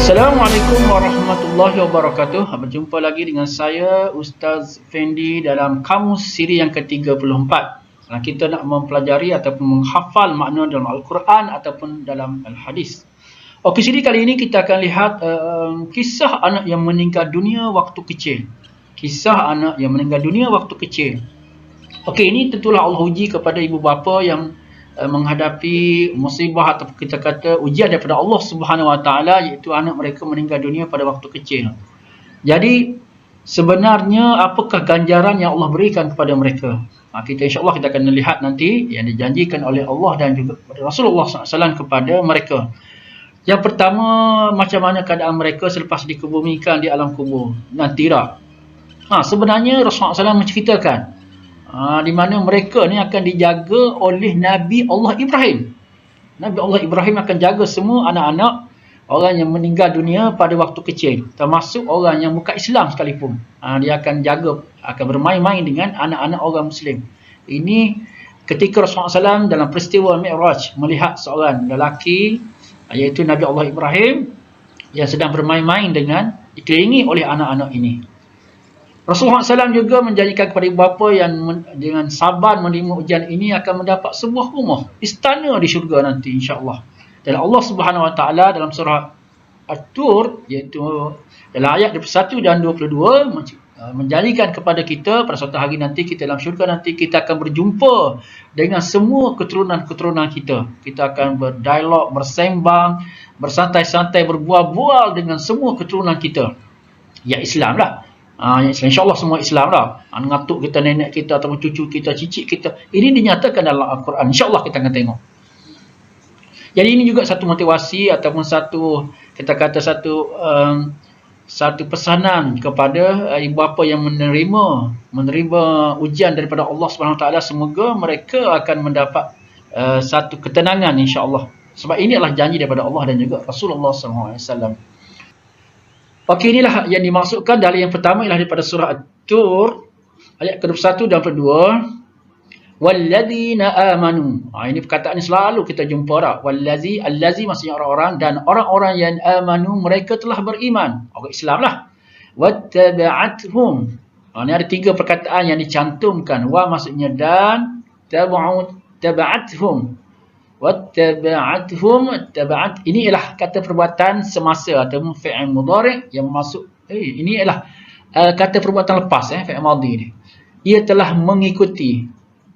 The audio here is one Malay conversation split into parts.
Assalamualaikum warahmatullahi wabarakatuh. Berjumpa lagi dengan saya Ustaz Fendi dalam kamus siri yang ke-34. Kita nak mempelajari ataupun menghafal makna dalam Al-Quran ataupun dalam Al-Hadis. Okey, siri kali ini kita akan lihat kisah anak yang meninggal dunia waktu kecil. Kisah anak yang meninggal dunia waktu kecil. Okey, ini tentulah Allah uji kepada ibu bapa yang menghadapi musibah atau kita kata ujian daripada Allah Subhanahu Wa Taala, iaitu anak mereka meninggal dunia pada waktu kecil. Jadi sebenarnya apakah ganjaran yang Allah berikan kepada mereka? Kita insya-Allah kita akan lihat nanti yang dijanjikan oleh Allah dan juga Rasulullah SAW kepada mereka. Yang pertama, macam mana keadaan mereka selepas dikebumikan di alam kubur? Nanti tak. Sebenarnya Rasulullah SAW menceritakan di mana mereka ni akan dijaga oleh Nabi Allah Ibrahim. Nabi Allah Ibrahim akan jaga semua anak-anak orang yang meninggal dunia pada waktu kecil, termasuk orang yang bukan Islam sekalipun. Dia akan jaga, akan bermain-main dengan anak-anak orang Muslim. Ini ketika Rasulullah SAW dalam peristiwa Mi'raj melihat seorang lelaki, iaitu Nabi Allah Ibrahim, yang sedang bermain-main dengan dikelilingi oleh anak-anak ini. Rasulullah SAW juga menjanjikan kepada ibu bapa yang dengan sabar menerima ujian ini akan mendapat sebuah rumah, istana di syurga nanti insya-Allah. Dan Allah Subhanahu Wa Taala dalam surah At-Tur, iaitu dalam ayat 21 dan 22 menjanjikan kepada kita pada suatu hari nanti kita dalam syurga nanti kita akan berjumpa dengan semua keturunan-keturunan kita. Kita akan berdialog, bersembang, bersantai-santai, berbual-bual dengan semua keturunan kita. Ya, Islam lah. InsyaAllah semua Islam lah. Ngatuk kita, nenek kita ataupun cucu kita, cicit kita. Ini dinyatakan dalam Al-Quran. InsyaAllah kita akan tengok. Jadi ini juga satu motivasi ataupun satu, kita kata satu pesanan kepada ibu bapa yang menerima ujian daripada Allah Subhanahu Wa Taala. Semoga mereka akan mendapat satu ketenangan insyaAllah. Sebab ini adalah janji daripada Allah dan juga Rasulullah SAW. Okey, inilah yang dimaksudkan. Dalil yang pertama ialah daripada surah At-Tur ayat ke-21 dan ke-22. Walladzina amanu. Ini perkataan ini selalu kita jumpa dah. Allazi maksudnya orang-orang, dan orang-orang yang amanu mereka telah beriman. Orang Islam lah. Wattaba'athum. Ini ada tiga perkataan yang dicantumkan. Wa maksudnya dan, taba'athum. Wattaba'athum, taba'at ini ialah kata perbuatan semasa ataupun fi'il mudhari' yang masuk ini ialah kata perbuatan lepas fi'il madhi ni. Ia telah mengikuti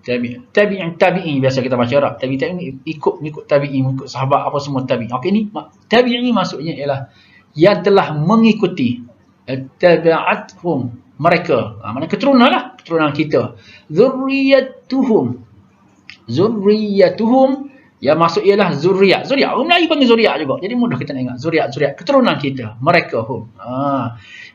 tabi'in biasa kita baca Arab. Tabi'in ikut tabi'in, ikut sahabat apa semua tabi'in. Okey, ni tabi'in maksudnya ialah yang telah mengikuti. Taba'athum mereka. Maknanya keturunan lah, keturunan kita. Zurriyatuhum yang maksud ialah zuriat. Zuriat, orang Melayu panggil zuriat juga. Jadi mudah kita nak ingat. Zuriat, keturunan kita. Mereka hum.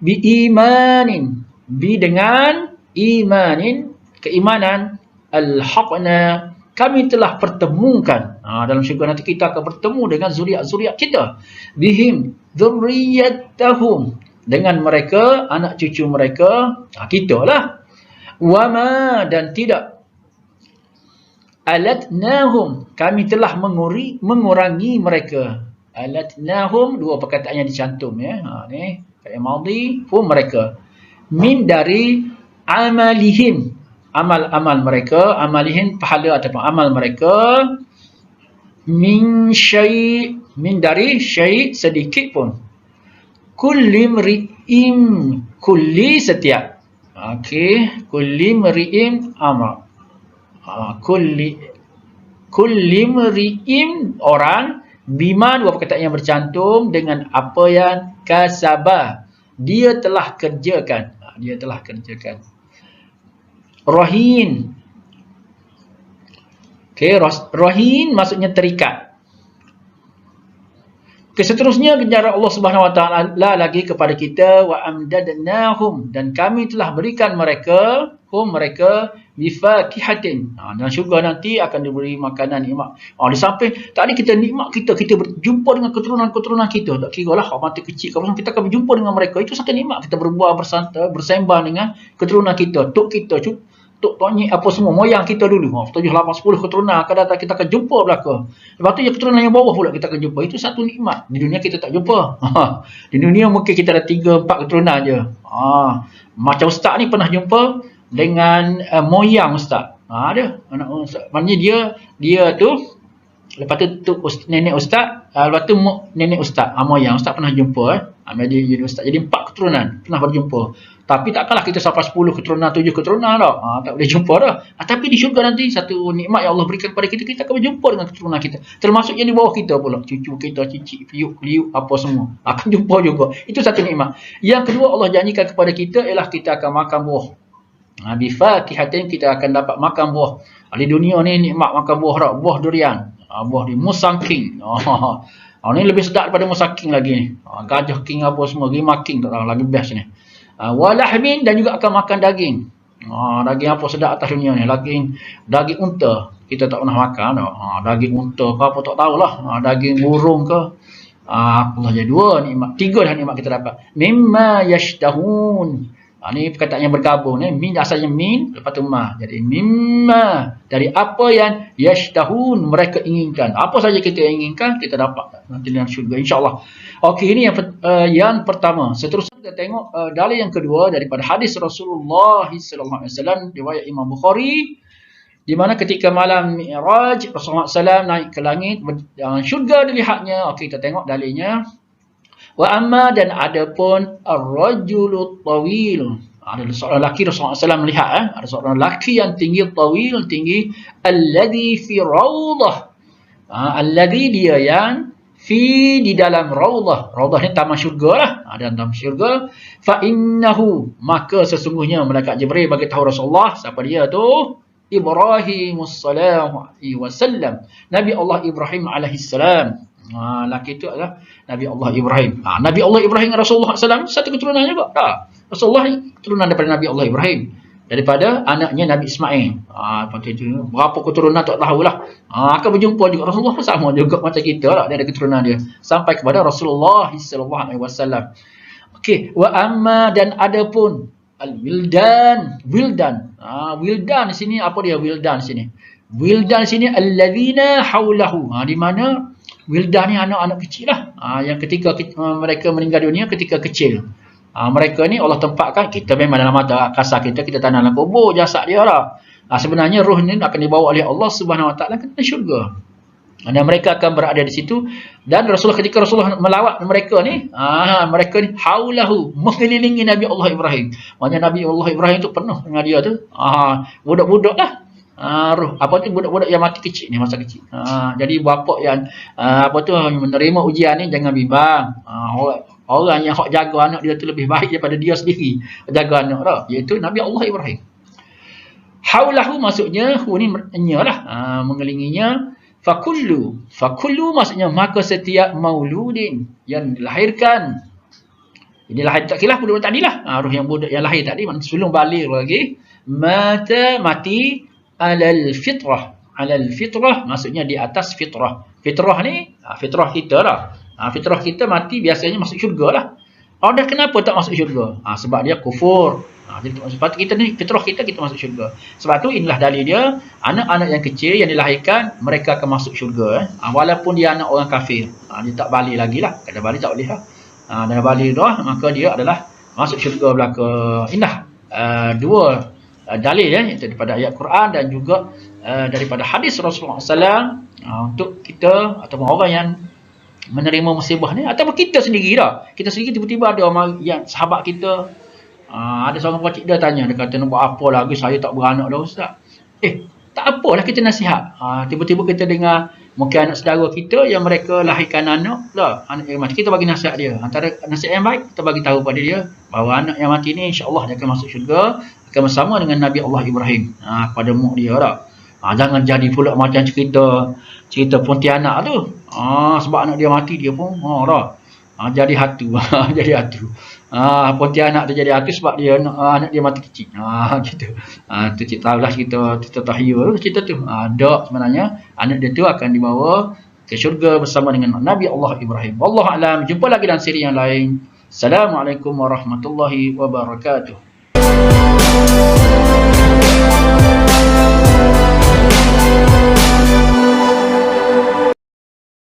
Bi imanin. Bi dengan imanin, keimanan. Al-haqna. Kami telah pertemukan. Dalam syurga nanti kita akan bertemu dengan zuriat-zuriat kita. Bihim. Zurriyatahum. Dengan mereka, anak cucu mereka. Kita lah. Wama dan tidak. Alatnahum, kami telah mengurangi mereka. Alatnahum, dua perkataan yang dicantum ni fi'il madhi, hum mereka. Min dari amalihim, amal-amal mereka, amalihim pahala ataupun amal mereka. Min syai', min dari syai' sedikit pun. Kulli mri'im, kulli setiap. Okey, kulli mri'im amal. Kulli mri'im orang, bima dua perkataan yang bercantum dengan apa yang kasabah dia telah kerjakan. Rahin. Okey, rahin maksudnya terikat. Seterusnya ganjaran Allah Subhanahu Wa Taala lagi kepada kita, wa amdadnahum, dan kami telah berikan mereka mereka bifakihatin. Dalam syurga nanti akan diberi makanan nikmat. Di samping tadi kita nikmat kita berjumpa dengan keturunan-keturunan kita. Tak kira lah mati kecil kalau kita akan berjumpa dengan mereka. Itu satu nikmat kita berbual bersembang dengan keturunan kita, tok kita, tok nyik apa semua moyang kita dulu. 7, 8, 10 keturunan akan datang kita akan jumpa belaka. Lepas tu yang keturunan yang bawah pula kita akan jumpa. Itu satu nikmat. Di dunia kita tak jumpa. Di dunia mungkin kita ada 3, 4 keturunan je. Macam ustaz ni pernah jumpa dengan moyang ustaz. Ada anak ustaz. Maknanya dia tu lepas tu nenek ustaz, lepas tu nenek ustaz, moyang ustaz pernah jumpa dia jadi ustaz. Jadi 4 keturunan pernah berjumpa. Tapi takkanlah kita sampai 10 keturunan, 7 keturunan dah. Tak boleh jumpa dah. Tapi di syurga nanti satu nikmat yang Allah berikan kepada kita, kita akan berjumpa dengan keturunan kita. Termasuk yang di bawah kita pula, cucu kita, cicit, piuk, liuk, apa semua. Akan jumpa juga. Itu satu nikmat. Yang kedua Allah janjikan kepada kita ialah kita akan makan buah. Bifatihatin kita akan dapat makan buah. Di dunia ni nikmat makan buah dah. Buah durian. Buah di musangking. Ni lebih sedap daripada musangking lagi ni. Gajah king apa semua, gimah king tak tahu lagi best ni. Walahmin dan juga akan makan daging. Daging apa sedap atas dunia ni? Daging unta. Kita tak pernah makan dah. Daging unta ke apa tak tahulah. Daging burung ke. Allah jadi 2 nikmat. 3 dah nikmat kita dapat. Mimma yashtahun. Ni perkataan yang bergabung ni. Min asalnya min, lepas tu ma. Jadi mimma, dari apa yang yashtahun mereka inginkan. Apa saja kita inginkan kita dapat nanti dalam syurga insya-Allah. Okey, ini yang pertama. Seterusnya kita tengok dalil yang kedua daripada hadis Rasulullah sallallahu alaihi wasallam riwayat Imam Bukhari, di mana ketika malam Mi'raj Rasulullah SAW naik ke langit dan syurga dilihatnya. Okey, kita tengok dalilnya. Wa amma dan adapun ar-rajulu tawil, ada seorang lelaki Rasulullah SAW melihat ada seorang lelaki yang tinggi, tawil, tinggi, alladhi fi rawdah, alladhi dia yang fi di dalam rawdah. Rawdah ni taman syurga lah, ada dalam syurga. Fa innahu, maka sesungguhnya malaikat Jibril bagi tahu Rasulullah siapa dia tu. Ibrahimus sallallahu alaihi wasallam, Nabi Allah Ibrahim alaihi salam. Laki itu adalah Nabi Allah Ibrahim. Nabi Allah Ibrahim Rasulullah SAW satu keturunan juga. Rasulullah keturunan daripada Nabi Allah Ibrahim, daripada anaknya Nabi Ismail. Berapa keturunan tak tahulah. Akan berjumpa juga Rasulullah pun sama juga macam kita lah. Dia ada keturunan dia sampai kepada Rasulullah SAW. Okey, wa amma dan adapun al-wildan, wildan. Wildan di sini apa dia wildan sini? Wildan sini alladzina haulahu. Di mana wildan ni anak-anak kecil lah. Yang ketika mereka meninggal dunia ketika kecil. Mereka ni Allah tempatkan, kita memang dalam mata kasar kita tanam dalam kubur jasad dia lah. Sebenarnya roh ni akan dibawa oleh Allah Subhanahu Wa Taala ke syurga. Dan mereka akan berada di situ. Dan ketika Rasulullah melawat mereka ni haulahu, mengelilingi Nabi Allah Ibrahim. Maksudnya Nabi Allah Ibrahim tu penuh dengan dia tu. Budak-budak lah. Roh apa tu, budak-budak yang mati kecil ni, masa kecil. Jadi bapa yang menerima ujian ni jangan bimbang. Orang yang hak jaga anak dia tu lebih baik daripada dia sendiri jaga anak dah, iaitu Nabi Allah Ibrahim. Haulahu maksudnya hu ni nyalah, mengelilinginya. Fakullu maksudnya maka setiap mauludin yang dilahirkan. Ini lahir tak khilaf budak tadi lah. Roh yang budak yang lahir tadi sebelum balik lagi mati alal fitrah. Alal fitrah maksudnya di atas fitrah. Fitrah ni fitrah kita lah. Fitrah kita mati biasanya masuk syurga lah. Dah kenapa tak masuk syurga? Sebab dia kufur. Sebab kita ni fitrah kita masuk syurga. Sebab tu inilah dalil dia, anak-anak yang kecil yang dilahirkan mereka akan masuk syurga. Walaupun dia anak orang kafir. Dia tak balik lagi lah. Kata balik tak boleh lah. Dan balik dah maka dia adalah masuk syurga belaka. Inilah dua dalil iaitu daripada ayat Quran dan juga daripada hadis Rasulullah SAW untuk kita ataupun orang yang menerima musibah ni, ataupun kita sendiri dah. Kita sendiri tiba-tiba ada orang yang sahabat kita, ada seorang pakcik dia tanya, dia kata nak buat apa lagi, saya tak beranak dah ustaz. Tak apalah kita nasihat. Tiba-tiba kita dengar mungkin anak saudara kita yang mereka lahirkan anak lah, anak yang mati, kita bagi nasihat dia. Antara nasihat yang baik kita bagi tahu pada dia bahawa anak yang mati ni insya-Allah dia akan masuk syurga, akan bersama dengan Nabi Allah Ibrahim pada mak dia dah. Jangan jadi pula macam cerita Pontianak tu. Sebab anak dia mati dia pun jadi hatu. Jadi hatu. Pontianak tu jadi hatu sebab dia anak dia mati kecil. Gitu. Tu cerita tahulah kita tahyul cerita tu. Ada sebenarnya anak dia tu akan dibawa ke syurga bersama dengan Nabi Allah Ibrahim. Wallahu a'lam. Jumpa lagi dalam siri yang lain. Assalamualaikum warahmatullahi wabarakatuh.